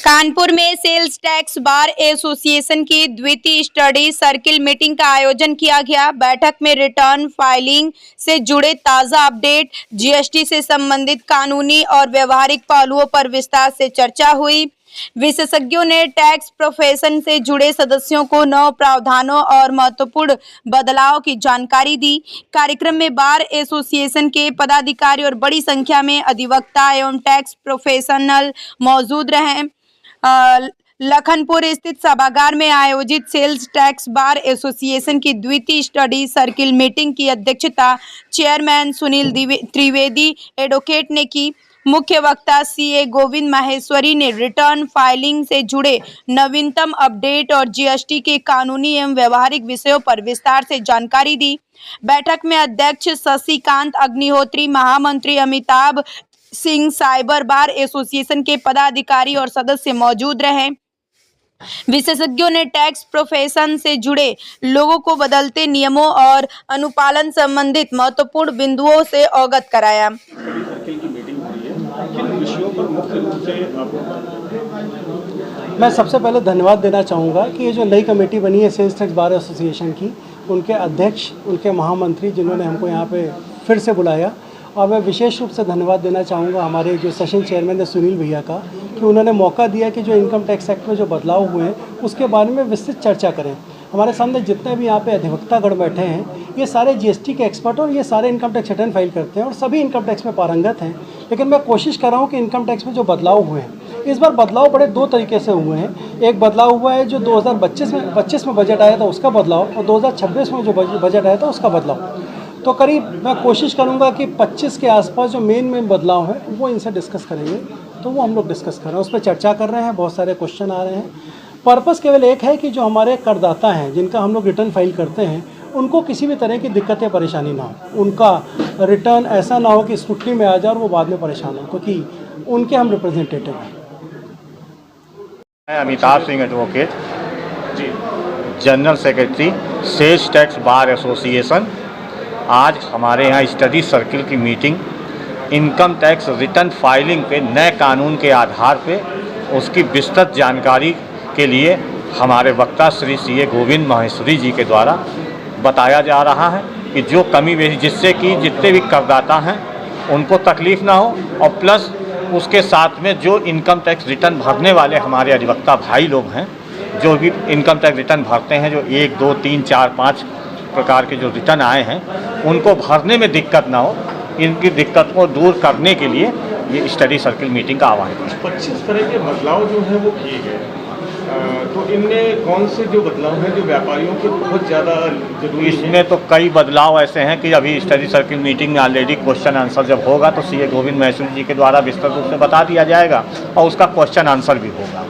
कानपुर में sales tax bar association की द्वितीय स्टडी सर्किल मीटिंग का आयोजन किया गया। बैठक में रिटर्न फाइलिंग से जुड़े ताज़ा अपडेट, जीएसटी से संबंधित कानूनी और व्यवहारिक पहलुओं पर विस्तार से चर्चा हुई। विशेषज्ञों ने टैक्स प्रोफेशन से जुड़े सदस्यों को नए प्रावधानों और महत्वपूर्ण बदलाव की जानकारी दी। कार्यक्रम में बार एसोसिएशन के पदाधिकारी और बड़ी संख्या में अधिवक्ता एवं टैक्स प्रोफेशनल मौजूद रहे। लखनपुर स्थित सभागार में आयोजित सेल्स टैक्स बार एसोसिएशन की द्वितीय स्टडी सर्किल मीटिंग की अध्यक्षता चेयरमैन सुनील त्रिवेदी एडवोकेट ने की। मुख्य वक्ता सीए गोविंद माहेश्वरी ने रिटर्न फाइलिंग से जुड़े नवीनतम अपडेट और जीएसटी के कानूनी एवं व्यवहारिक विषयों पर विस्तार से जानकारी दी। बैठक में अध्यक्ष शशिकांत अग्निहोत्री, महामंत्री Amitabh Singh, cyber bar association के पदाधिकारी और सदस्य मौजूद रहे। विशेषज्ञों ने टैक्स प्रोफेशन से जुड़े लोगों को बदलते नियमों और अनुपालन संबंधित महत्वपूर्ण बिंदुओं से अवगत कराया। मैं सबसे पहले धन्यवाद देना चाहूँगा कि ये जो नई कमेटी बनी है सेल्स टैक्स बार एसोसिएशन की, उनके अध्यक्ष, उनके महामंत्री जिन्होंने हमको यहाँ पे फिर से बुलाया, और मैं विशेष रूप से धन्यवाद देना चाहूँगा हमारे जो सेशन चेयरमैन है सुनील भैया का, कि उन्होंने मौका दिया कि जो इनकम टैक्स एक्ट में जो बदलाव हुए हैं उसके बारे में विस्तृत चर्चा करें। हमारे सामने जितने भी यहाँ पे अधिवक्तागण बैठे हैं, ये सारे जीएसटी के एक्सपर्ट और ये सारे इनकम टैक्स रिटर्न फाइल करते हैं और सभी इनकम टैक्स में पारंगत हैं। लेकिन मैं कोशिश कर रहा हूँ कि इनकम टैक्स में जो बदलाव हुए हैं, इस बार बदलाव बड़े दो तरीके से हुए हैं। एक बदलाव हुआ है जो 2025 में बजट आया था उसका बदलाव, और 2026 में जो बजट आया था उसका बदलाव। तो करीब मैं कोशिश करूंगा कि 25 के आसपास जो मेन बदलाव है वो इनसे डिस्कस करेंगे। तो वो हम लोग डिस्कस कर रहे हैं, उस पर चर्चा कर रहे हैं, बहुत सारे क्वेश्चन आ रहे हैं। पर्पस केवल एक है कि जो हमारे करदाता हैं जिनका हम लोग रिटर्न फाइल करते हैं, उनको किसी भी तरह की दिक्कत या परेशानी ना हो, उनका रिटर्न ऐसा ना हो कि स्क्रूटनी में आ जाए और वो बाद में परेशान हो, क्योंकि उनके हम रिप्रेजेंटेटिव हैं। मैं Amitabh Singh advocate, general secretary sales tax bar association. आज हमारे यहाँ स्टडी सर्किल की meeting income tax return filing पे नए कानून के आधार पे उसकी विस्तृत जानकारी के लिए हमारे वक्ता श्री सीए गोविंद माहेश्वरी जी के द्वारा बताया जा रहा है कि जो कमी बेसी जिससे कि जितने भी करदाता हैं उनको तकलीफ़ ना हो, और प्लस उसके साथ में जो इनकम टैक्स रिटर्न भरने वाले हमारे अधिवक्ता भाई लोग हैं, जो भी इनकम टैक्स रिटर्न भरते हैं, जो 1, 2, 3, 4, 5 प्रकार के जो रिटर्न आए हैं, उनको भरने में दिक्कत ना हो, इनकी दिक्कत को दूर करने के लिए ये स्टडी सर्किल मीटिंग का आह्वान है। 25 तरह के बदलाव जो हैं वो किए गए, तो इनमें कौन से जो बदलाव हैं जो व्यापारियों के बहुत ज़्यादा जरूरी? इसमें तो कई बदलाव ऐसे हैं कि अभी स्टडी सर्किल मीटिंग में ऑलरेडी क्वेश्चन आंसर जब होगा तो सीए गोविंद माहेश्वरी जी के द्वारा विस्तृत रूप से बता दिया जाएगा और उसका क्वेश्चन आंसर भी होगा।